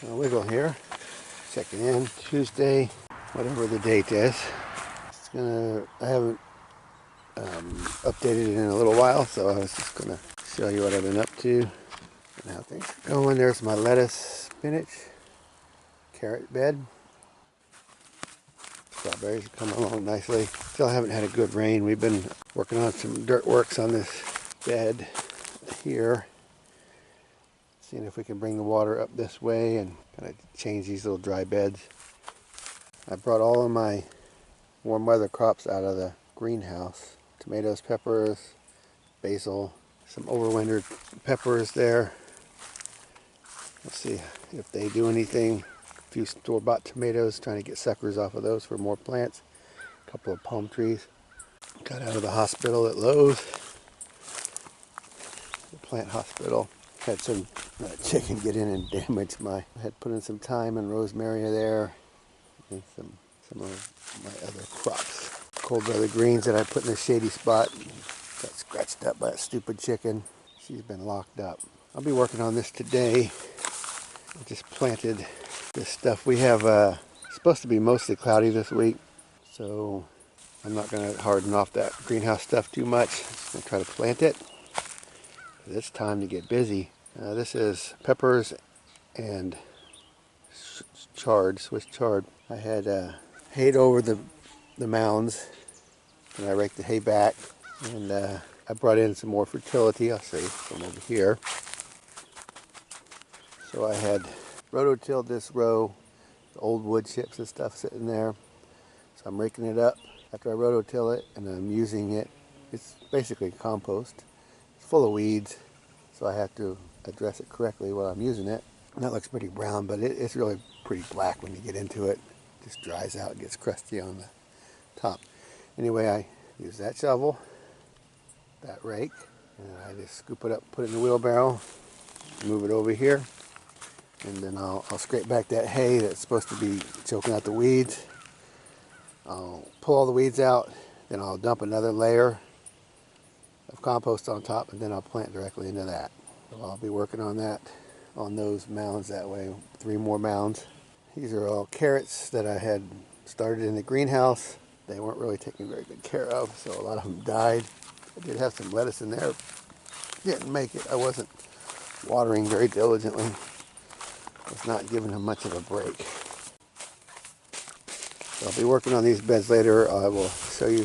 Wiggle here, checking in Tuesday, whatever the date is. I haven't updated it in a little while, so I was just gonna show you what I've been up to and how things are going. There's my lettuce, spinach, carrot bed. Strawberries are coming along nicely. Still haven't had a good rain. We've been working on some Dirtworks on this bed here, seeing if we can bring the water up this way and kind of change these little dry beds. I brought all of my warm weather crops out of the greenhouse. Tomatoes, peppers, basil, some overwintered peppers there. Let's see if they do anything. A few store-bought tomatoes, trying to get suckers off of those for more plants. A couple of palm trees. Got out of the hospital at Lowe's, the plant hospital. Had some chicken get in and damage I had put in some thyme and rosemary there, and some of my other crops. Cold weather greens that I put in a shady spot got scratched up by a stupid chicken. She's been locked up. I'll be working on this today. I just planted this stuff. We have supposed to be mostly cloudy this week, so I'm not going to harden off that greenhouse stuff too much. I'm just going to try to plant it. It's time to get busy. This is peppers and Swiss chard. I had hayed over the mounds, and I raked the hay back, and I brought in some more fertility. I'll show you from over here. So I had rototilled this row, the old wood chips and stuff sitting there. So I'm raking it up after I rototill it, and I'm using it. It's basically compost. It's full of weeds, so I have to address it correctly while I'm using it. And that looks pretty brown, but it's really pretty black when you get into it. It just dries out, gets crusty on the top. Anyway, I use that shovel, that rake, and I just scoop it up, put it in the wheelbarrow, move it over here, and then I'll scrape back that hay that's supposed to be choking out the weeds. I'll pull all the weeds out, then I'll dump another layer of compost on top, and then I'll plant directly into that. So I'll be working on that, on those mounds that way, 3 more mounds. These are all carrots that I had started in the greenhouse. They weren't really taken very good care of, so a lot of them died. I did have some lettuce in there. Didn't make it. I wasn't watering very diligently. I was not giving them much of a break. So I'll be working on these beds later. I will show you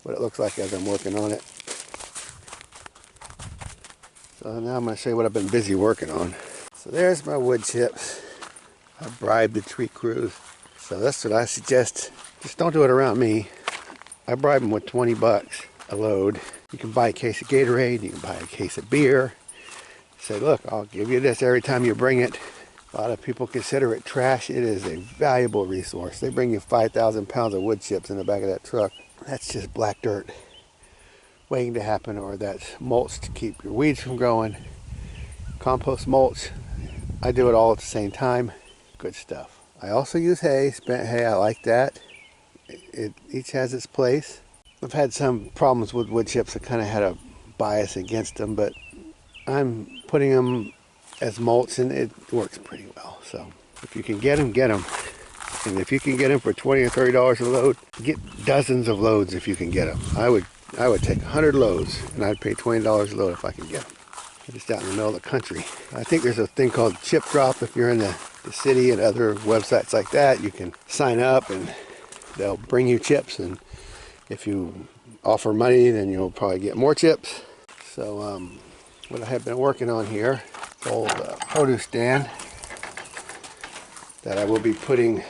what it looks like as I'm working on it. So now I'm going to show you what I've been busy working on. So there's my wood chips. I bribed the tree crews. So that's what I suggest. Just don't do it around me. I bribe them with 20 bucks a load. You can buy a case of Gatorade, you can buy a case of beer. Say, look, I'll give you this every time you bring it. A lot of people consider it trash. It is a valuable resource. They bring you 5,000 pounds of wood chips in the back of that truck. That's just black dirt waiting to happen, or that's mulch to keep your weeds from growing. Compost mulch. I do it all at the same time. Good stuff. I also use hay, spent hay. I like that. It each has its place. I've had some problems with wood chips. I kind of had a bias against them, but I'm putting them as mulch, and it works pretty well. So if you can get them, get them. And if you can get them for $20 or $30 a load, get dozens of loads if you can get them. I would take 100 loads, and I'd pay $20 a load if I can get them. Just out in the middle of the country. I think there's a thing called Chip Drop. If you're in the city and other websites like that, you can sign up and they'll bring you chips, and if you offer money, then you'll probably get more chips. So what I have been working on here, old produce stand that I will be hooking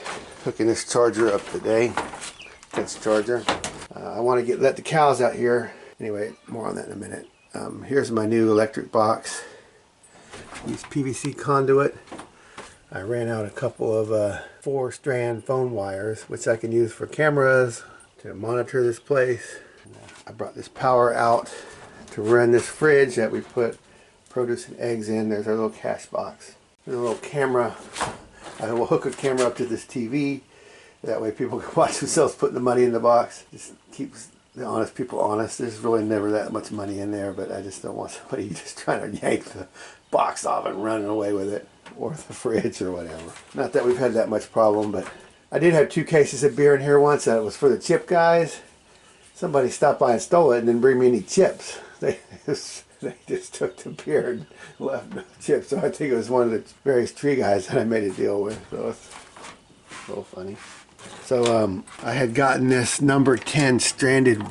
this charger up today. This charger. I want to let the cows out here. Anyway, more on that in a minute. Here's my new electric box. Use PVC conduit. I ran out a couple of 4-strand phone wires, which I can use for cameras to monitor this place. I brought this power out to run this fridge that we put produce and eggs in. There's our little cash box. There's a little camera. I will hook a camera up to this TV. That way people can watch themselves putting the money in the box. Just keeps the honest people honest. There's really never that much money in there, but I just don't want somebody just trying to yank the box off and running away with it. or the fridge or whatever. Not that we've had that much problem, but I did have 2 cases of beer in here once. That was for the chip guys. Somebody stopped by and stole it and didn't bring me any chips. They just took the beer and left no chips. So I think it was one of the various tree guys that I made a deal with. So it's a little funny. So I had gotten this number 10 stranded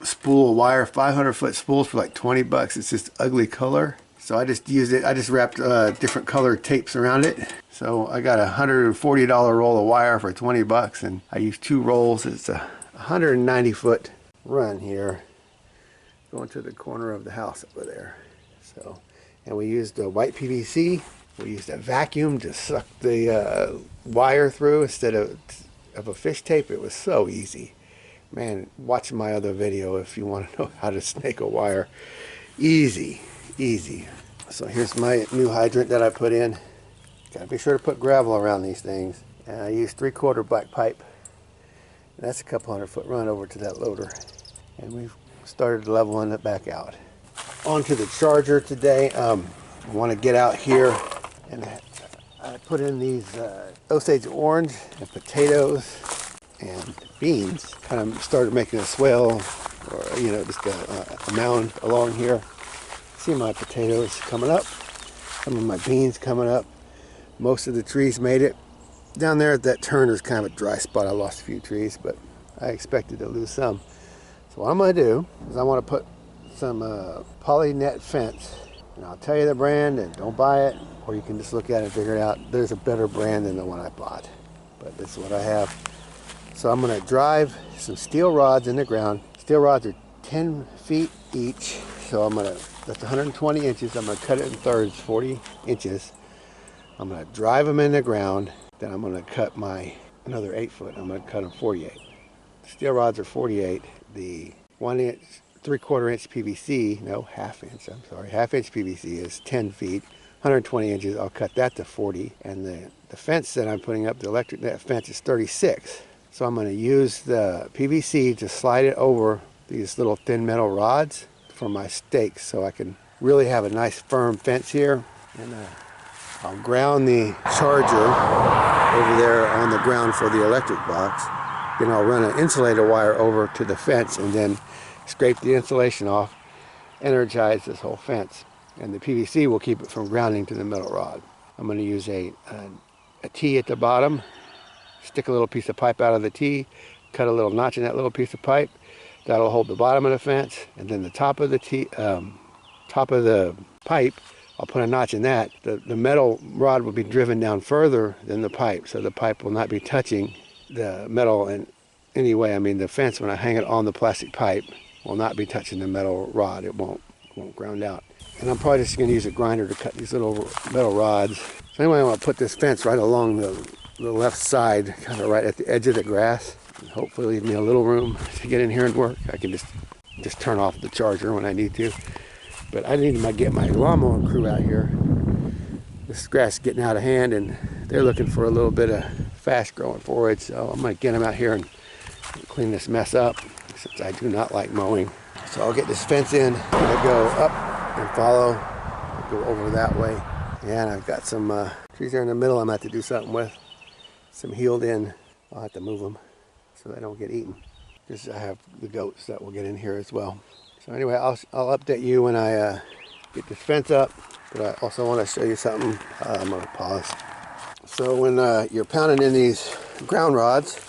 spool wire, 500-foot spools for like 20 bucks. It's just ugly color. So I just used it. I just wrapped different colored tapes around it. So I got a $140 roll of wire for 20 bucks, and I used 2 rolls. It's a 190-foot run here going to the corner of the house over there. So, and we used a white PVC. We used a vacuum to suck the wire through instead of a fish tape. It was so easy. Man, watch my other video if you want to know how to snake a wire. Easy, easy. So here's my new hydrant that I put in. Gotta be sure to put gravel around these things. And I used 3/4 black pipe. And that's a couple 100-foot run over to that loader. And we've started leveling it back out. Onto the charger today. I want to get out here, and I put in these Osage orange and potatoes and beans. Kind of started making a swale, or just a mound along here. See my potatoes coming up, some of my beans coming up. Most of the trees made it. Down there at that turn is kind of a dry spot. I lost a few trees, but I expected to lose some. So what I'm going to do is I want to put some poly net fence, and I'll tell you the brand, and don't buy it, or you can just look at it and figure it out. There's a better brand than the one I bought, but this is what I have. So I'm going to drive some steel rods in the ground. Steel rods are 10 feet each, so that's 120 inches. I'm going to cut it in thirds, 40 inches. I'm going to drive them in the ground. Then I'm going to cut another 8 foot. I'm going to cut them 48. Steel rods are 48. The 1 inch, 3/4 inch PVC, no, half inch PVC is 10 feet, 120 inches. I'll cut that to 40. And the fence that I'm putting up, the electric net fence, is 36. So I'm going to use the PVC to slide it over these little thin metal rods for my stakes, so I can really have a nice firm fence here. And I'll ground the charger over there on the ground for the electric box. Then I'll run an insulator wire over to the fence and then scrape the insulation off, energize this whole fence. And the PVC will keep it from grounding to the metal rod. I'm going to use a T at the bottom, stick a little piece of pipe out of the T, cut a little notch in that little piece of pipe. That'll hold the bottom of the fence, and then the top of the top of the pipe, I'll put a notch in that. The metal rod will be driven down further than the pipe, so the pipe will not be touching the metal in any way. I mean, the fence, when I hang it on the plastic pipe, will not be touching the metal rod. It won't ground out. And I'm probably just going to use a grinder to cut these little metal rods. So anyway, I'm going to put this fence right along the left side, kind of right at the edge of the grass. And hopefully leave me a little room to get in here and work. I can just turn off the charger when I need to. But I need to get my lawnmower crew out here. This grass is getting out of hand, and they're looking for a little bit of fast growing forage. So I'm going to get them out here and clean this mess up, since I do not like mowing. So I'll get this fence in. I go up and follow, go over that way. And I've got some trees there in the middle I'm going to have to do something with. Some healed in. I'll have to move them so they don't get eaten. Because I have the goats that will get in here as well. So anyway, I'll update you when I get this fence up. But I also want to show you something. I'm going to pause. So when you're pounding in these ground rods,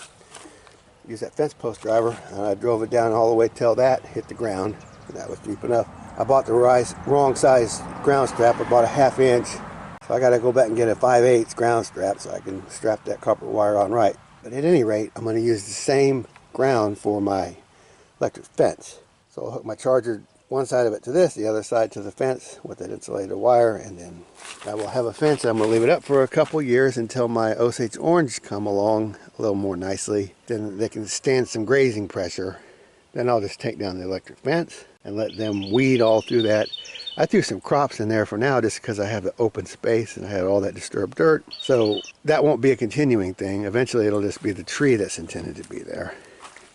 use that fence post driver, and I drove it down all the way till that hit the ground, and that was deep enough. I bought the wrong size ground strap. I bought a 1/2 inch, so I got to go back and get a 5/8 ground strap so I can strap that copper wire on right. But at any rate, I'm going to use the same ground for my electric fence. So I'll hook my charger, one side of it to this, the other side to the fence with that insulated wire, and then I will have a fence. I'm going to leave it up for a couple years until my Osage orange come along a little more nicely. Then they can stand some grazing pressure. Then I'll just take down the electric fence and let them weed all through that. I threw some crops in there for now just because I have the open space and I had all that disturbed dirt. So that won't be a continuing thing. Eventually it'll just be the tree that's intended to be there.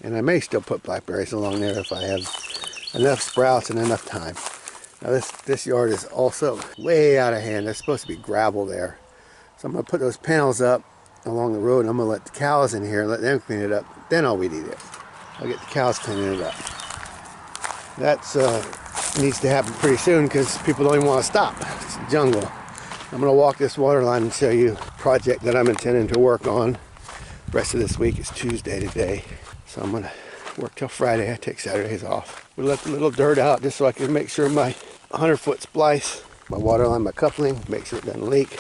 And I may still put blackberries along there if I have enough sprouts and enough time. Now this yard is also way out of hand. There's supposed to be gravel there. So I'm going to put those panels up along the road, and I'm going to let the cows in here and let them clean it up. Then I'll weed eat it. I'll get the cows cleaning it up. That's needs to happen pretty soon because people don't even want to stop. It's a jungle. I'm going to walk this water line and show you a project that I'm intending to work on. The rest of this week is Tuesday today. So I'm going to work till Friday. I take Saturdays off. We let the little dirt out just so I can make sure my 100-foot splice, my water line, my coupling, make sure it doesn't leak.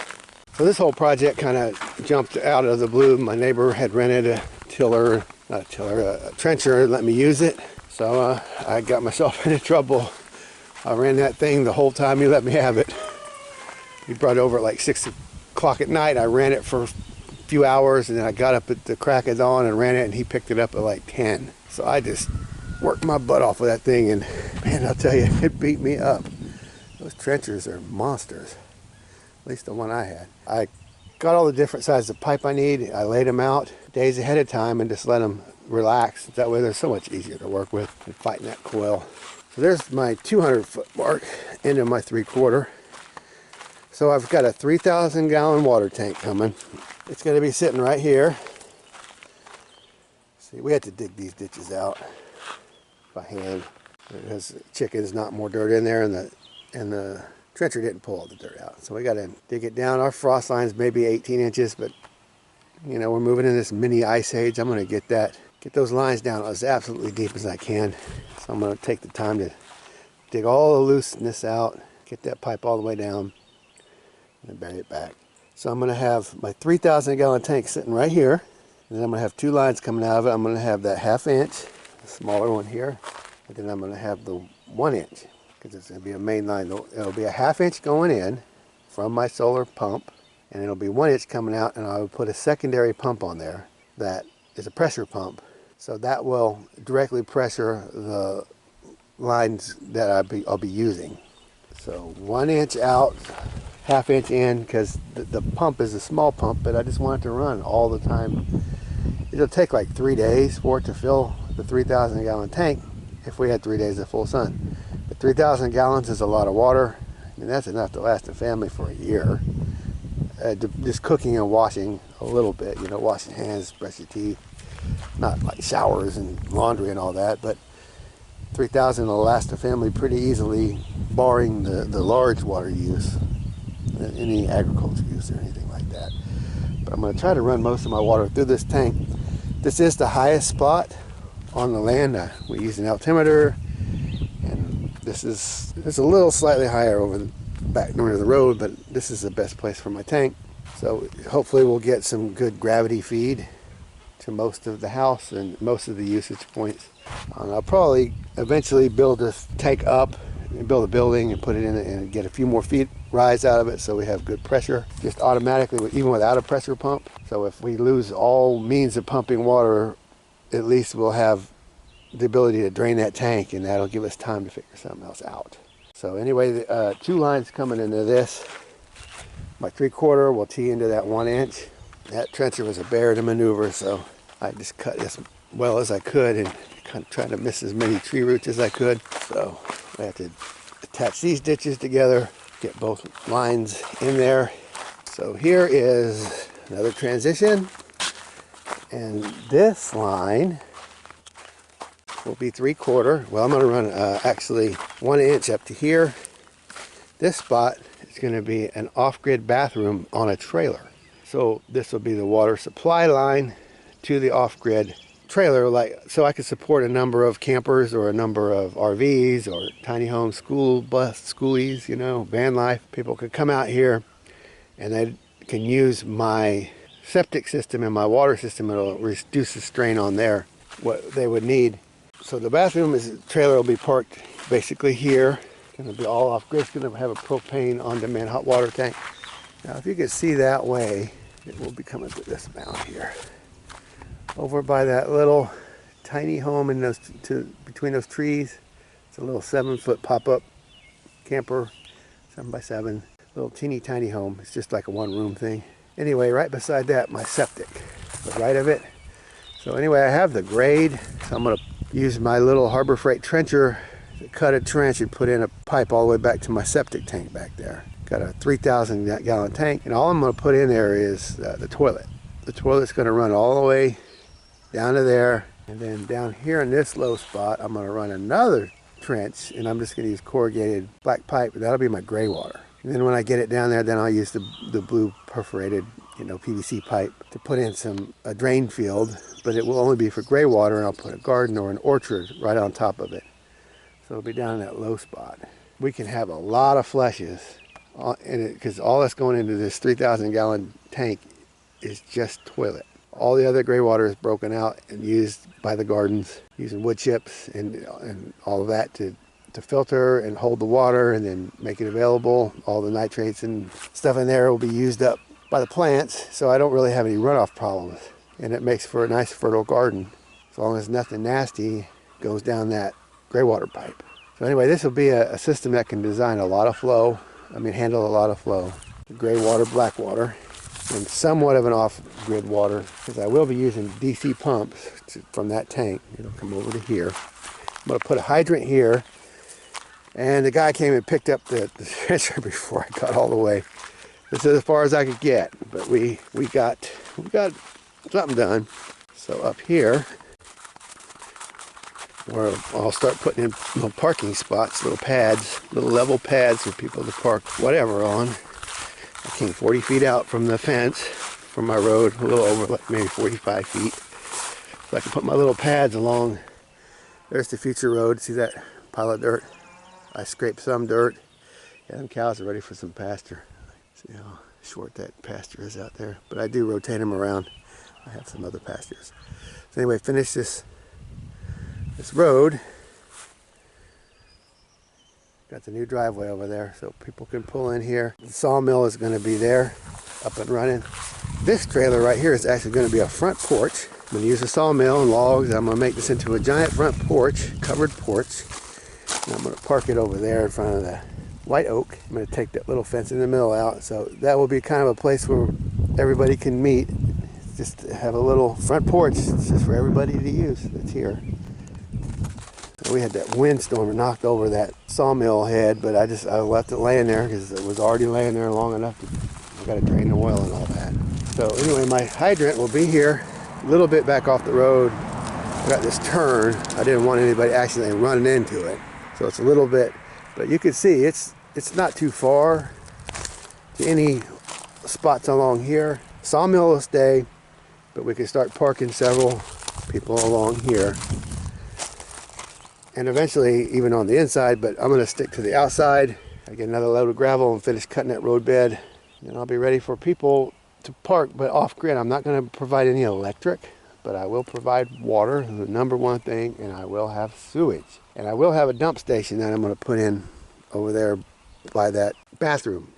So this whole project kind of jumped out of the blue. My neighbor had rented a trencher and let me use it. So I got myself into trouble. I ran that thing the whole time he let me have it. He brought it over at like 6 o'clock at night. I ran it for a few hours, and then I got up at the crack of dawn and ran it, and he picked it up at like 10. So I just worked my butt off with that thing, and man, I'll tell you, it beat me up. Those trenchers are monsters. At least the one I had. I got all the different sizes of pipe I need. I laid them out days ahead of time and just let them relax. That way they're so much easier to work with than fighting that coil. So there's my 200-foot mark into my 3/4. So I've got a 3,000 gallon water tank coming. It's going to be sitting right here. See, we had to dig these ditches out by hand because chickens knocked more dirt in there, and the trencher didn't pull all the dirt out. So we got to dig it down. Our frost line's maybe 18 inches, but you know, we're moving in this mini ice age. I'm going to get those lines down as absolutely deep as I can. So I'm going to take the time to dig all the looseness out, get that pipe all the way down, and bury it back. So I'm going to have my 3,000 gallon tank sitting right here, and then I'm going to have 2 lines coming out of it. I'm going to have that 1/2 inch, the smaller one here, and then I'm going to have the 1 inch, because it's going to be a main line. It'll be a 1/2 inch going in from my solar pump, and it'll be 1 inch coming out, and I will put a secondary pump on there that is a pressure pump. So that will directly pressure the lines that I'll be using. So 1 inch out, 1/2 inch in, because the pump is a small pump, but I just want it to run all the time. It'll take like 3 days for it to fill the 3,000 gallon tank if we had 3 days of full sun. But 3,000 gallons is a lot of water, and that's enough to last a family for a year. Just cooking and washing a little bit, you know, washing hands, brush your teeth, not like showers and laundry and all that, but 3,000 will last a family pretty easily, barring the large water use, any agriculture use or anything like that. But I'm going to try to run most of my water through this tank. This is the highest spot on the land. We use an altimeter, and this is a little slightly higher over the back near the road, but this is the best place for my tank. So hopefully we'll get some good gravity feed to most of the house and most of the usage points. I'll probably eventually build this tank up and build a building and put it in it and get a few more feet rise out of it so we have good pressure just automatically, even without a pressure pump. So if we lose all means of pumping water, at least we'll have the ability to drain that tank, and that'll give us time to figure something else out. So anyway, 2 lines coming into this. My 3/4 will tee into that 1 inch. That trencher was a bear to maneuver, so I just cut as well as I could and kind of tried to miss as many tree roots as I could. So I have to attach these ditches together, get both lines in there. So here is another transition, and this line will be 3/4. Well, I'm going to run actually 1 inch up to here. This spot is going to be an off-grid bathroom on a trailer. So this will be the water supply line to the off-grid trailer, so I could support a number of campers or a number of RVs or tiny home school bus schoolies, you know, van life. People could come out here and they can use my septic system and my water system. It'll reduce the strain on what they would need. So the trailer will be parked basically here. It's going to be all off grid. It's going to have a propane on-demand hot water tank. Now, if you can see that way, it will be coming to this mound here. Over by that little tiny home in between those trees, it's a little 7-foot pop-up camper, 7x7, little teeny tiny home. It's just like a 1-room thing. Anyway, right beside that, my septic, to the right of it. So anyway, I have the grade, so I'm going to use my little Harbor Freight trencher to cut a trench and put in a pipe all the way back to my septic tank back there. Got a 3,000 gallon tank, and all I'm going to put in there is the toilet. The toilet's going to run all the way down to there, and then down here in this low spot I'm going to run another trench, and I'm just going to use corrugated black pipe. That'll be my gray water. And then when I get it down there, then I'll use the blue perforated, PVC pipe to put in a drain field, but it will only be for gray water, and I'll put a garden or an orchard right on top of it. So it'll be down in that low spot. We can have a lot of flushes in it because all that's going into this 3,000 gallon tank is just toilet. All the other gray water is broken out and used by the gardens, using wood chips and all of that to filter and hold the water and then make it available. All the nitrates and stuff in there will be used up by the plants, so I don't really have any runoff problems. And it makes for a nice fertile garden as long as nothing nasty goes down that gray water pipe. So anyway, this will be a system that can design a lot of flow. Handle a lot of flow. Gray water, black water, and somewhat of an off-grid water, because I will be using DC pumps from that tank. It'll come over to here. I'm going to put a hydrant here, and the guy came and picked up the trencher before I got all the way. This is as far as I could get, but we got something done. So up here, where I'll start putting in little parking spots, little pads, little level pads for people to park whatever on. I came 40 feet out from the fence, from my road, a little over, like maybe 45 feet. So I can put my little pads along. There's the future road. See that pile of dirt? I scraped some dirt. Yeah, them cows are ready for some pasture. See how short that pasture is out there. But I do rotate them around. I have some other pastures. So anyway, finish this road. Got the new driveway over there so people can pull in here. The sawmill is going to be there, up and running. This trailer right here is actually going to be a front porch. I'm going to use a sawmill and logs. I'm going to make this into a giant front porch, covered porch. And I'm going to park it over there in front of the white oak. I'm going to take that little fence in the middle out, so that will be kind of a place where everybody can meet. Just have a little front porch. It's just for everybody to use that's here. We had that windstorm that knocked over that sawmill head, but I left it laying there because it was already laying there long enough I got to drain the oil and all that. So anyway, my hydrant will be here, a little bit back off the road. I got this turn. I didn't want anybody accidentally running into it, so it's a little bit. But you can see it's not too far to any spots along here. Sawmill will stay, but we can start parking several people along here. And eventually even on the inside, but I'm going to stick to the outside. I get another load of gravel and finish cutting that road bed. And I'll be ready for people to park, but off grid. I'm not going to provide any electric, but I will provide water, the number one thing, and I will have sewage. And I will have a dump station that I'm going to put in over there by that bathroom.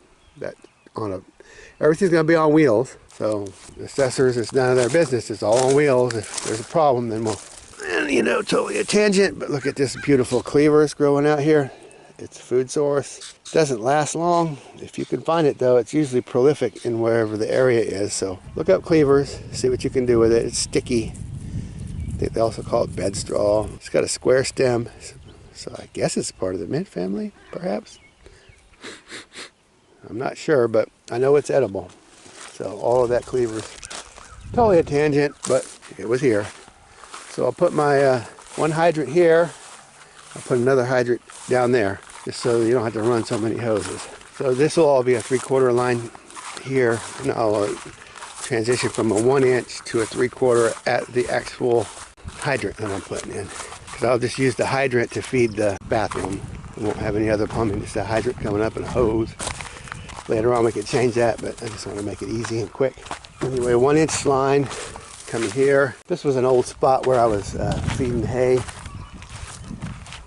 Everything's going to be on wheels. So the assessors, it's none of their business. It's all on wheels. If there's a problem, then we'll... And totally a tangent, but look at this beautiful Cleavers growing out here. It's a food source. It doesn't last long. If you can find it though, it's usually prolific in wherever the area is. So look up Cleavers, see what you can do with it. It's sticky. I think they also call it bedstraw. It's got a square stem, so I guess it's part of the mint family, perhaps. I'm not sure, but I know it's edible. So all of that Cleavers. Totally a tangent, but it was here. So I'll put my one hydrant here. I'll put another hydrant down there, just so you don't have to run so many hoses. So this will all be a 3/4 line here, and I'll transition from a 1 inch to a 3/4 at the actual hydrant that I'm putting in. Because I'll just use the hydrant to feed the bathroom. I won't have any other plumbing, just a hydrant coming up and a hose. Later on we can change that, but I just want to make it easy and quick. Anyway, 1 inch line coming here. This was an old spot where I was feeding hay.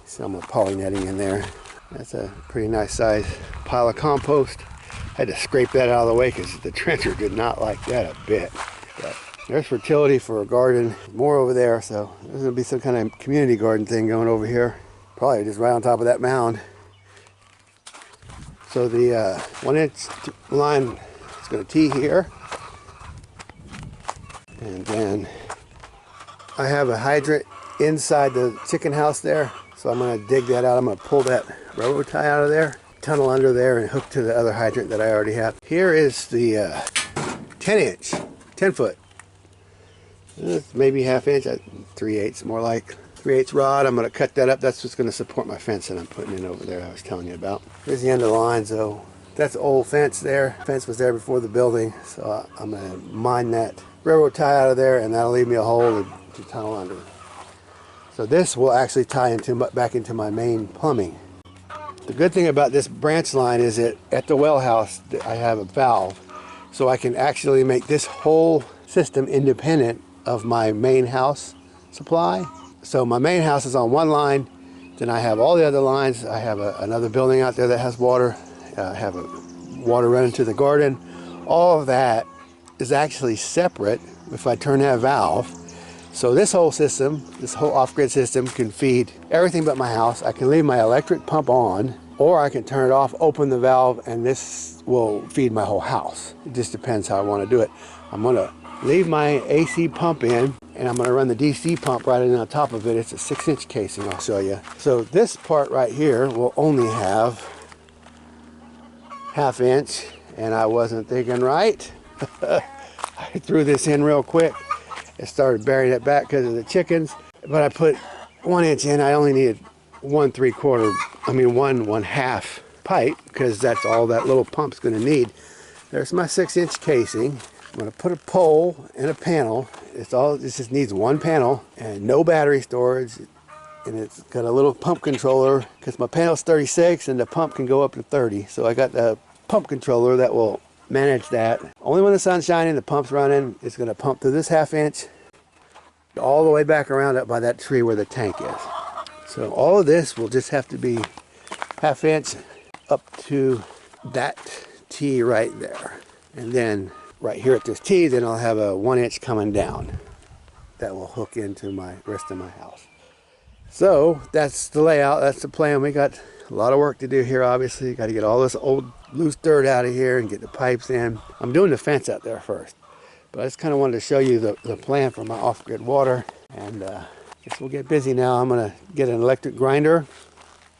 Some poly netting in there. That's a pretty nice size pile of compost. I had to scrape that out of the way because the trencher did not like that a bit. But there's fertility for a garden. More over there, so there's going to be some kind of community garden thing going over here. Probably just right on top of that mound. So the 1 inch line is going to tee here. And then I have a hydrant inside the chicken house there. So I'm going to dig that out. I'm going to pull that railroad tie out of there, tunnel under there, and hook to the other hydrant that I already have. Here is the 10-inch, 10-foot. It's maybe half-inch, 3/8 more like. 3/8 rod. I'm going to cut that up. That's what's going to support my fence that I'm putting in over there I was telling you about. Here's the end of the line. So that's old fence there. Fence was there before the building. So I'm going to mine that railroad tie out of there, and that'll leave me a hole to tunnel under. So this will actually tie back into my main plumbing. The good thing about this branch line is that at the well house I have a valve, so I can actually make this whole system independent of my main house supply. So my main house is on one line, then I have all the other lines. I have another building out there that has water. I have water running to the garden. All of that is actually separate if I turn that valve. So this whole system, this whole off-grid system can feed everything but my house. I can leave my electric pump on, or I can turn it off, open the valve, and this will feed my whole house. It just depends how I want to do it. I'm going to leave my AC pump in, and I'm going to run the DC pump right in on top of it. It's a 6-inch casing, I'll show you. So this part right here will only have 1/2 inch, and I wasn't thinking right. I threw this in real quick and started burying it back because of the chickens, but I put 1 inch in. I only needed 1/2 pipe, because that's all that little pump's going to need. There's my 6-inch casing. I'm going to put a pole and a panel. This just needs one panel and no battery storage, and it's got a little pump controller because my panel's 36 and the pump can go up to 30. So I got the pump controller that will manage that. Only when the sun's shining, the pump's running, it's going to pump through this 1/2 inch all the way back around up by that tree where the tank is. So all of this will just have to be 1/2 inch up to that T right there, and then right here at this T, then I'll have a 1 inch coming down that will hook into my rest of my house. So that's the layout, that's the plan. We got a lot of work to do here, obviously. Got to get all this old loose dirt out of here and get the pipes in. I'm doing the fence out there first, but I just kind of wanted to show you the plan for my off-grid water. And I guess we'll get busy now. I'm going to get an electric grinder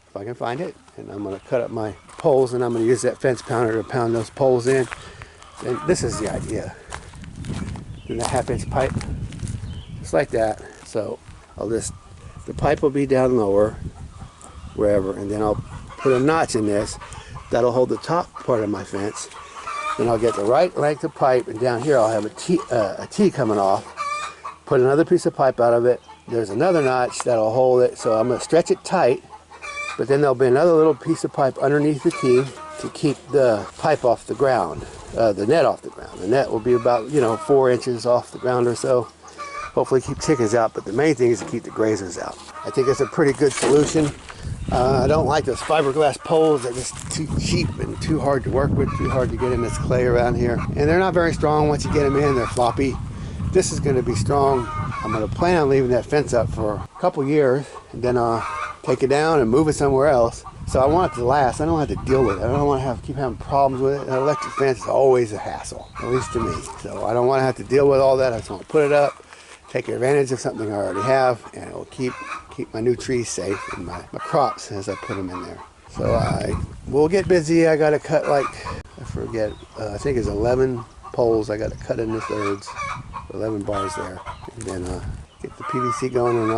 if I can find it, and I'm going to cut up my poles, and I'm going to use that fence pounder to pound those poles in. And this is the idea. And the 1/2 inch pipe, just like that. So the pipe will be down lower, wherever, and then I'll put a notch in this that'll hold the top part of my fence. Then I'll get the right length of pipe, and down here I'll have a T coming off. Put another piece of pipe out of it. There's another notch that'll hold it, so I'm going to stretch it tight, but then there'll be another little piece of pipe underneath the T to keep the pipe off the ground. The net off the ground. The net will be about 4 inches off the ground or so. Hopefully keep chickens out, but the main thing is to keep the grazers out. I think it's a pretty good solution. I don't like those fiberglass poles. They're just too cheap and too hard to work with, too hard to get in this clay around here. And they're not very strong. Once you get them in, they're floppy. This is going to be strong. I'm going to plan on leaving that fence up for a couple years, and then I'll take it down and move it somewhere else. So I want it to last. I don't have to deal with it. I don't want to keep having problems with it. An electric fence is always a hassle, at least to me. So I don't want to have to deal with all that. I just want to put it up, take advantage of something I already have, and it will keep my new trees safe and my crops as I put them in there. So I will get busy. I got to cut I think it's 11 poles I got to cut into thirds, 11 bars there, and then get the PVC going, and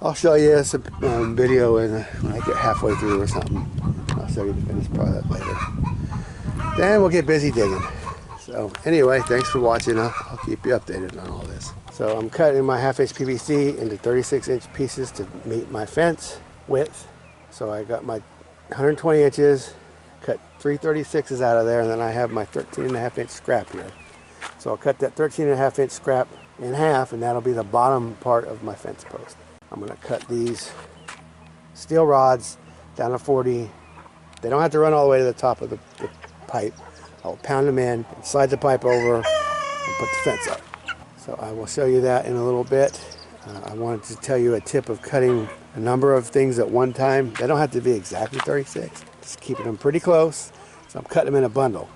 I'll show you some video when I get halfway through or something. I'll show you the finished product later. Then we'll get busy digging. So anyway, thanks for watching. I'll keep you updated on all this. So I'm cutting my 1/2 inch PVC into 36-inch pieces to meet my fence width. So I got my 120 inches, cut 3 36s out of there, and then I have my 13.5 inch scrap here. So I'll cut that 13.5 inch scrap in half, and that'll be the bottom part of my fence post. I'm going to cut these steel rods down to 40. They don't have to run all the way to the top of the pipe. I'll pound them in, slide the pipe over, and put the fence up. So I will show you that in a little bit. I wanted to tell you a tip of cutting a number of things at one time. They don't have to be exactly 36. Just keeping them pretty close. So I'm cutting them in a bundle.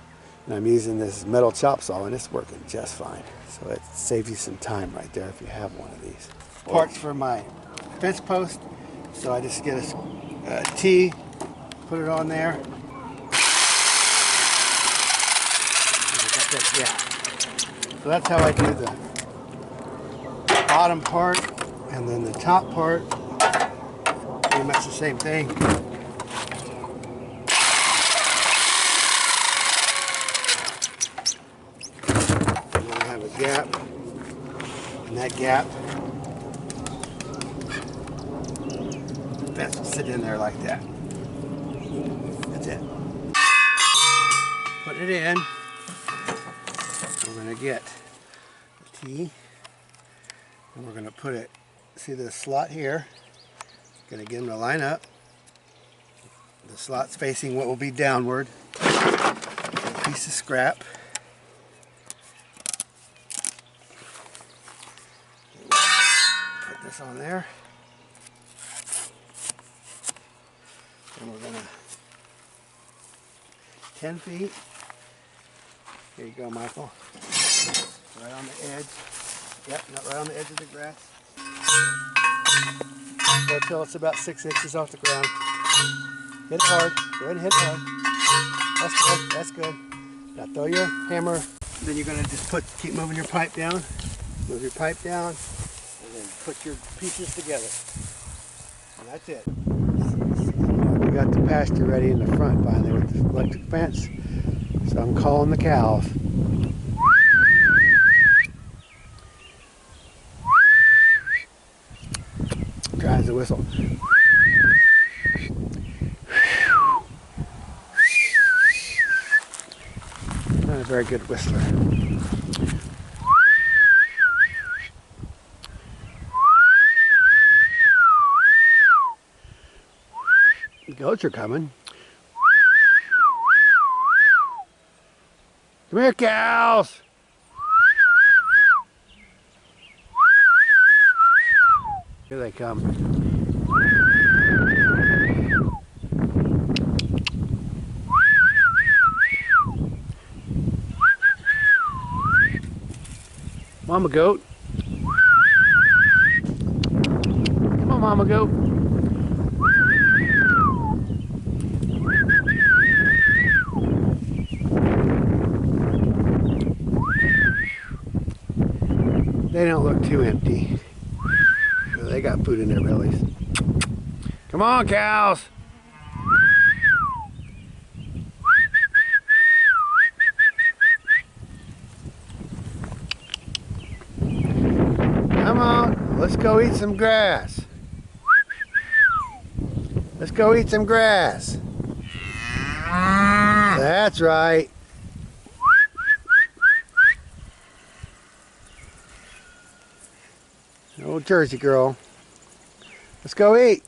And I'm using this metal chop saw, and it's working just fine. So it saves you some time right there if you have one of these. Parts for my fence post, So I just get a T, put it on there. So that's how I do the bottom part, and then the top part, pretty much the same thing. And then I have a gap, and that gap, that's sit in there like that. That's it. Put it in. We're going to get the T, and we're going to put it, see this slot here, going to get them to line up. The slot's facing what will be downward. A piece of scrap. Put this on there. And we're going to 10 feet. Here you go, Michael. Right on the edge. Yep, not right on the edge of the grass. Go till it's about 6 inches off the ground. Hit it hard. Go ahead and hit it hard. That's good. That's good. Now throw your hammer. Then you're going to just keep moving your pipe down. Move your pipe down. And then put your pieces together. And that's it. We got the pasture ready in the front finally with the electric fence. So I'm calling the cows. Tries to whistle. Not a very good whistler. The goats are coming. Come here, cows! Here they come. Mama goat. Come on, mama goat. They don't look too empty. They got food in their bellies. Come on, cows! Come on, let's go eat some grass. Let's go eat some grass. That's right. Old Jersey girl. Let's go eat.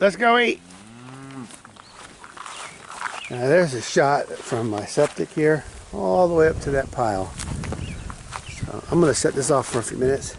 Let's go eat. Now there's a shot from my septic here all the way up to that pile. So I'm going to set this off for a few minutes.